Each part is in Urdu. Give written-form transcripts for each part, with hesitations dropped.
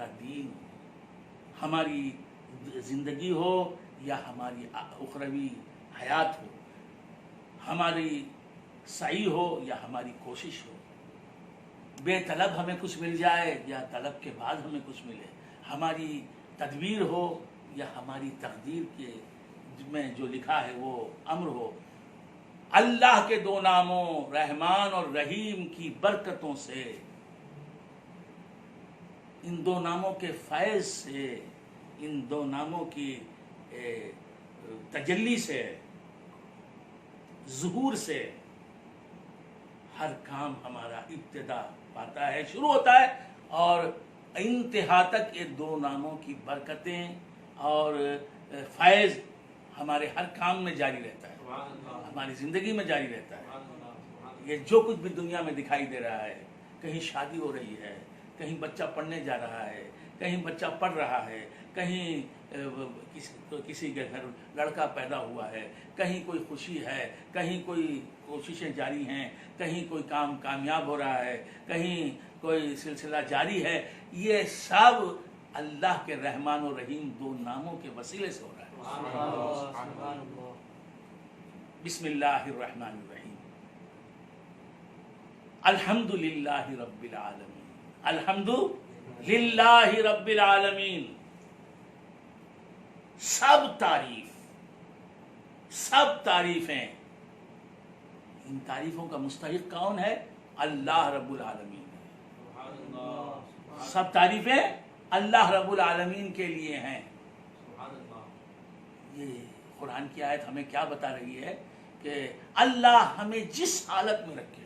ہمارا دین ہو، ہماری زندگی ہو یا ہماری اخروی حیات ہو، ہماری سعی ہو یا ہماری کوشش ہو، بے طلب ہمیں کچھ مل جائے یا طلب کے بعد ہمیں کچھ ملے، ہماری تدبیر ہو یا ہماری تقدیر کے میں جو لکھا ہے وہ امر ہو، اللہ کے دو ناموں رحمان اور رحیم کی برکتوں سے، ان دو ناموں کے فیض سے، ان دو ناموں کی تجلی سے، ظہور سے ہر کام ہمارا ابتدا پاتا ہے، شروع ہوتا ہے، اور انتہا تک یہ دو ناموں کی برکتیں اور فیض ہمارے ہر کام میں جاری رہتا ہے، ہماری زندگی میں جاری رہتا ہے۔ یہ جو کچھ بھی دنیا میں دکھائی دے رہا ہے، کہیں شادی ہو رہی ہے، کہیں بچہ پڑھنے جا رہا ہے، کہیں بچہ پڑھ رہا ہے، کہیں کسی کے گھر لڑکا پیدا ہوا ہے، کہیں کوئی خوشی ہے، کہیں کوئی کوششیں جاری ہیں، کہیں کوئی کام کامیاب ہو رہا ہے، کہیں کوئی سلسلہ جاری ہے، یہ سب اللہ کے رحمان و رحیم دو ناموں کے وسیلے سے ہو رہا ہے۔ بسم اللہ الرحمن الرحیم، الحمد للہ رب العالمین، الحمد للہ رب العالمین، سب تعریفیں، ان تعریفوں کا مستحق کون ہے؟ اللہ رب العالمین۔ سب تعریفیں اللہ رب العالمین کے لیے ہیں۔ یہ قرآن کی آیت ہمیں کیا بتا رہی ہے کہ اللہ ہمیں جس حالت میں رکھے،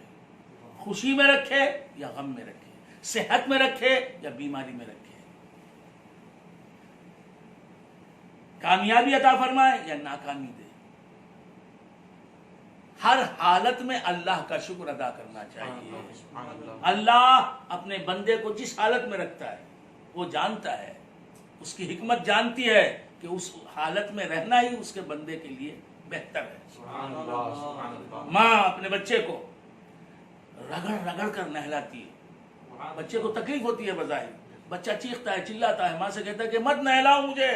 خوشی میں رکھے یا غم میں رکھے، صحت میں رکھے یا بیماری میں رکھے، کامیابی عطا فرمائے یا ناکامی دے، ہر حالت میں اللہ کا شکر ادا کرنا چاہیے۔ اللہ اپنے بندے کو جس حالت میں رکھتا ہے وہ جانتا ہے، اس کی حکمت جانتی ہے کہ اس حالت میں رہنا ہی اس کے بندے کے لیے بہتر ہے۔ ماں اپنے بچے کو رگڑ رگڑ کر نہلاتی ہے، بچے کو تکلیف ہوتی ہے بظاہر، بچہ چیختا ہے، چلاتا ہے، ماں سے کہتا ہے کہ مت نہلاؤ مجھے،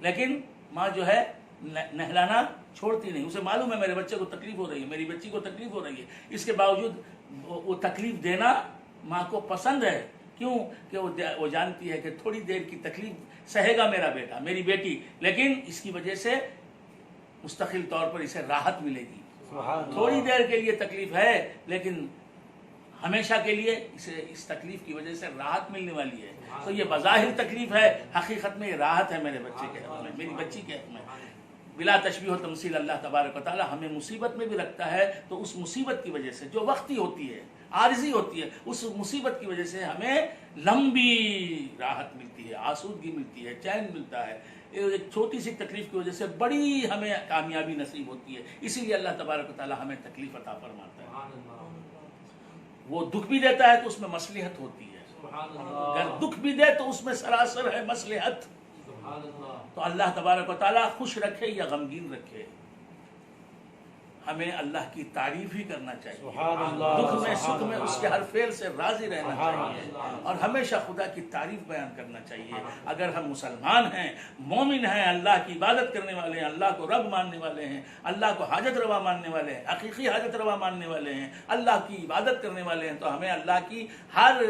لیکن ماں جو ہے نہلانا چھوڑتی نہیں، اسے معلوم ہے میرے بچے کو تکلیف ہو رہی ہے، میری بچی کو تکلیف ہو رہی ہے، اس کے باوجود وہ تکلیف دینا ماں کو پسند ہے۔ کیوں کہ وہ جانتی ہے کہ تھوڑی دیر کی تکلیف سہے گا میرا بیٹا، میری بیٹی، لیکن اس کی وجہ سے مستقل طور پر اسے راحت ملے گی۔ تھوڑی دیر کے لیے تکلیف ہے لیکن ہمیشہ کے لیے اسے اس تکلیف کی وجہ سے راحت ملنے والی ہے۔ تو یہ بظاہر تکلیف ہے، حقیقت میں یہ راحت ہے میرے بچے کے حق میں، میری بچی کے حق میں۔ بلا تشبیہ و تمثیل اللہ تبارک و تعالی ہمیں مصیبت میں بھی رکھتا ہے، تو اس مصیبت کی وجہ سے جو وقتی ہوتی ہے، عارضی ہوتی ہے، اس مصیبت کی وجہ سے ہمیں لمبی راحت ملتی ہے، آسودگی ملتی ہے، چین ملتا ہے۔ ایک چھوٹی سی تکلیف کی وجہ سے بڑی ہمیں کامیابی نصیب ہوتی ہے، اسی لیے اللہ تبارک و تعالی ہمیں تکلیف عطا فرماتا ہے۔ وہ دکھ بھی دیتا ہے تو اس میں مصلحت ہوتی ہے، اگر دکھ بھی دے تو اس میں سراسر ہے مصلحت۔ تو اللہ تبارک و تعالیٰ خوش رکھے یا غمگین رکھے، ہمیں اللہ کی تعریف ہی کرنا چاہیے، دکھ میں سکھ میں اس کے ہر فعل سے راضی رہنا چاہیے، اور ہمیشہ خدا کی تعریف بیان کرنا چاہیے۔ اگر ہم مسلمان ہیں، مومن ہیں، اللہ کی عبادت کرنے والے ہیں، اللہ کو رب ماننے والے ہیں، اللہ کو حاجت روا ماننے والے ہیں، حقیقی حاجت روا ماننے والے ہیں، اللہ کی عبادت کرنے والے ہیں، تو ہمیں اللہ کی ہر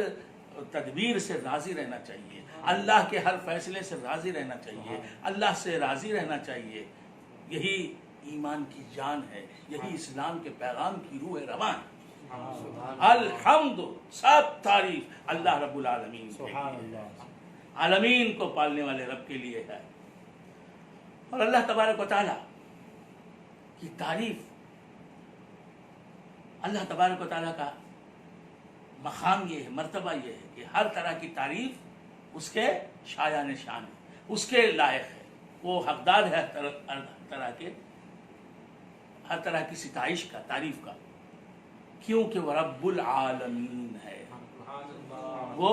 تدبیر سے راضی رہنا چاہیے، اللہ کے ہر فیصلے سے راضی رہنا چاہیے، اللہ سے راضی رہنا چاہیے۔ یہی ایمان کی جان ہے، یہی اسلام کے پیغام کی روح رواں ہے۔ الحمد، سب تعریف اللہ رب العالمین کے لیے، عالمین کو پالنے والے رب کے لیے ہے۔ اور اللہ تبارک و تعالی کی تعریف، اللہ تبارک و تعالی کا مقام یہ ہے، مرتبہ یہ ہے کہ ہر طرح کی تعریف اس کے شایان شان ہے، اس کے لائق ہے، وہ حقدار ہے ہر طرح کی ستائش کا، تعریف کا، کیونکہ وہ رب العالمین ہے، وہ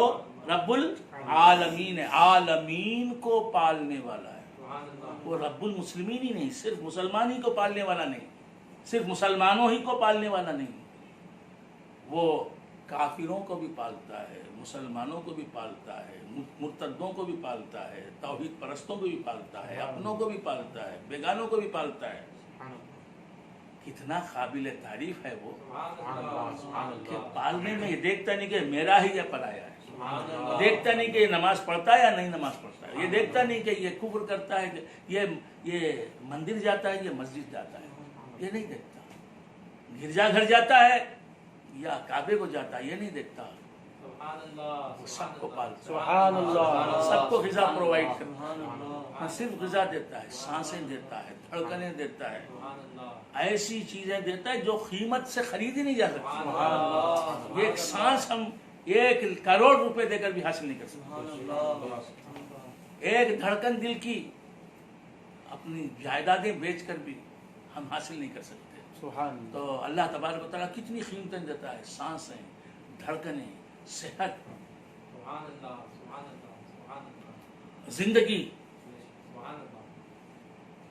رب العالمین ہے، عالمین کو پالنے والا ہے۔ وہ رب المسلمین ہی نہیں، صرف مسلمان ہی کو پالنے والا نہیں، صرف مسلمانوں ہی کو پالنے والا نہیں، وہ کافروں کو بھی پالتا ہے، مسلمانوں کو بھی پالتا ہے، مرتدوں کو بھی پالتا ہے، توحید پرستوں کو بھی پالتا ہے، اپنوں کو بھی پالتا ہے، بیگانوں کو بھی پالتا ہے. کتنا قابل تعریف ہے وہ کہ پالنے میں یہ دیکھتا نہیں کہ میرا ہی یا پرایا ہے، دیکھتا نہیں کہ یہ نماز پڑھتا ہے یا نہیں نماز پڑھتا ہے، یہ دیکھتا نہیں کہ یہ کفر کرتا ہے کہ یہ مندر جاتا ہے، یہ مسجد جاتا ہے، یہ نہیں دیکھتا. گرجا گھر جاتا ہے یا کعبے کو جاتا ہے، یہ نہیں دیکھتا. وہ سب کو پالتا ہے، سبحان اللہ، سب کو غذا پرووائڈ کرتا ہے. نہ صرف غذا دیتا ہے، سانسیں دیتا ہے، دھڑکنیں دیتا ہے، ایسی چیزیں دیتا ہے جو قیمت سے خریدی نہیں جا سکتی. ایک سانس ہم 1 کروڑ روپے دے کر بھی حاصل نہیں کر سکتے. ایک دھڑکن دل کی اپنی جائیدادیں بیچ کر بھی ہم حاصل نہیں کر سکتے. تو اللہ تبارک و تعالیٰ کتنی قیمتیں دیتا ہے، سانسیں، دھڑکنیں، صحت، زندگی،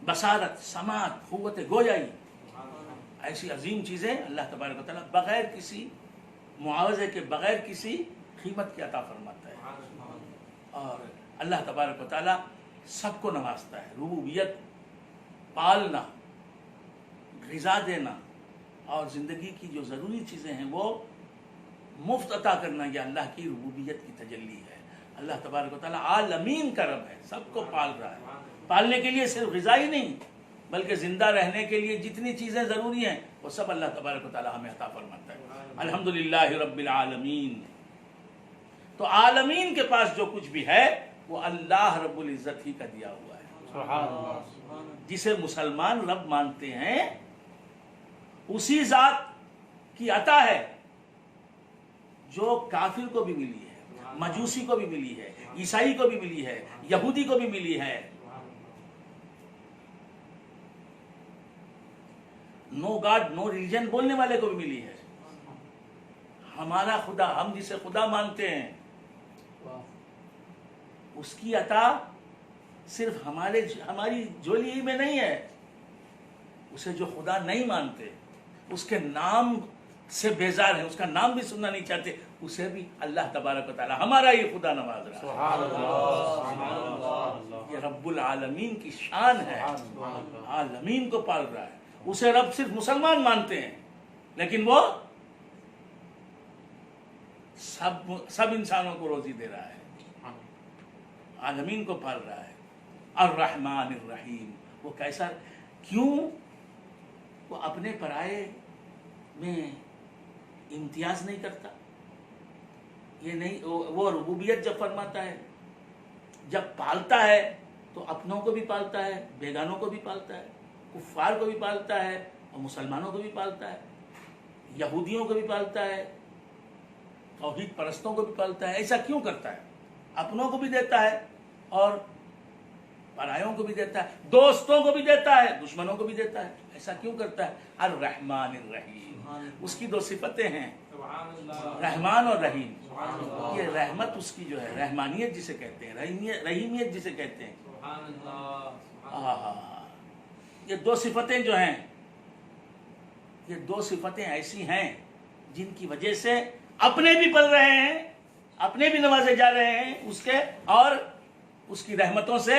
بصارت، سماعت، قوت گویائی، ایسی عظیم چیزیں اللہ تبارک و تعالیٰ بغیر کسی معاوضے کے، بغیر کسی قیمت کے عطا فرماتا ہے. اور اللہ تبارک و تعالیٰ سب کو نوازتا ہے. ربوبیت، پالنا، غذا دینا اور زندگی کی جو ضروری چیزیں ہیں وہ مفت عطا کرنا، یہ اللہ کی ربوبیت کی تجلی ہے. اللہ تبارک و تعالیٰ عالمین کا رب ہے، سب کو پال رہا ہے. پالنے کے لیے صرف غذا ہی نہیں بلکہ زندہ رہنے کے لیے جتنی چیزیں ضروری ہیں وہ سب اللہ تبارک و تعالیٰ ہمیں عطا فرماتا ہے. الحمدللہ رب العالمین. تو عالمین کے پاس جو کچھ بھی ہے وہ اللہ رب العزت ہی کا دیا ہوا ہے. سبحان اللہ. جسے مسلمان رب مانتے ہیں اسی ذات کی عطا ہے جو کافر کو بھی ملی ہے، مجوسی کو بھی ملی ہے، عیسائی کو بھی ملی ہے، یہودی کو بھی ملی ہے، نو گاڈ نو ریلیجن بولنے والے کو بھی ملی ہے. ہمارا خدا، ہم جسے خدا مانتے ہیں، اس کی عطا صرف ہماری جولی میں نہیں ہے. اسے جو خدا نہیں مانتے، اس کے نام سے بیزار ہیں، اس کا نام بھی سننا نہیں چاہتے، اسے بھی اللہ تبارک و تعالی ہمارا یہ خدا نواز رہا ہے. سبحان اللہ. یہ رب العالمین کی شان ہے، عالمین کو پال رہا ہے. اسے رب صرف مسلمان مانتے ہیں لیکن وہ سب انسانوں کو روزی دے رہا ہے، عالمین کو پال رہا ہے. الرحمن الرحیم. وہ کیسا، کیوں وہ اپنے پرائے میں امتیاز نہیں کرتا؟ یہ نہیں، وہ ربوبیت جب فرماتا ہے، جب پالتا ہے تو اپنوں کو بھی پالتا ہے، بیگانوں کو بھی پالتا ہے، کفار کو بھی پالتا ہے اور مسلمانوں کو بھی پالتا ہے، یہودیوں کو بھی پالتا ہے، توحید پرستوں کو بھی پالتا ہے. ایسا کیوں کرتا ہے؟ اپنوں کو بھی دیتا ہے اور پرایوں کو بھی دیتا ہے، دوستوں کو بھی دیتا ہے، دشمنوں کو بھی دیتا ہے. ایسا کیوں کرتا ہے؟ الرحمن الرحیم. اس کی 2 صفتیں ہیں، رحمان اور رحیم. یہ رحمت اس کی جو ہے، رحمانیت جسے کہتے ہیں، رحیمیت جسے کہتے ہیں. یہ 2 صفتیں جو ہیں، یہ 2 صفتیں ایسی ہیں جن کی وجہ سے اپنے بھی پل رہے ہیں، اپنے بھی نوازے جا رہے ہیں اس کے، اور اس کی رحمتوں سے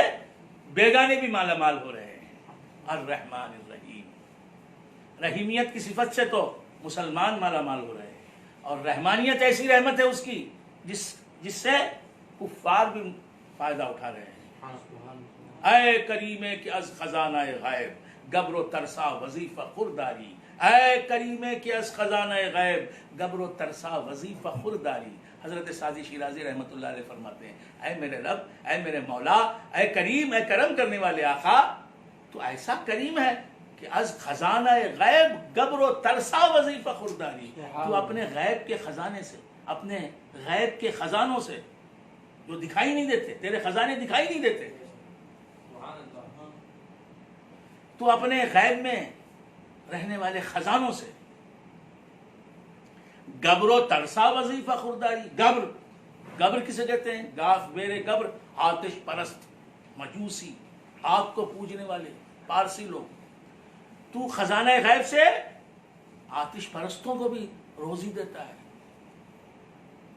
بیگانے بھی مالا مال ہو رہے ہیں. الرحمن الرحیم. رحیمیت کی صفت سے تو مسلمان مالا مال ہو رہے ہیں، اور رحمانیت ایسی رحمت ہے اس کی جس سے کفار بھی فائدہ اٹھا رہے ہیں. اے کریمے کہ از خزانہ غیب گبر و ترسا وظیفہ خورداری. اے کریمے کہ از خزانہ غیب گبر و ترسا وظیفہ خورداری. حضرت سعدی شیرازی رحمۃ اللہ علیہ فرماتے ہیں، اے میرے رب، اے میرے مولا، اے کریم، اے کرم کرنے والے آقا، تو ایسا کریم ہے کہ از خزانہ غیب گبر و ترسا وظیفہ خورداری. تو اپنے غیب کے خزانے سے، اپنے غیب کے خزانوں سے جو دکھائی نہیں دیتے، تیرے خزانے دکھائی نہیں دیتے، تو اپنے غیب میں رہنے والے خزانوں سے گبر و ترسا وظیفہ خورداری. گبر کسے کہتے ہیں؟ گاف بیرے گبر، آتش پرست، مجوسی، آگ کو پوجنے والے پارسی لوگ. تو خزانہ غیب سے آتش پرستوں کو بھی روزی دیتا ہے،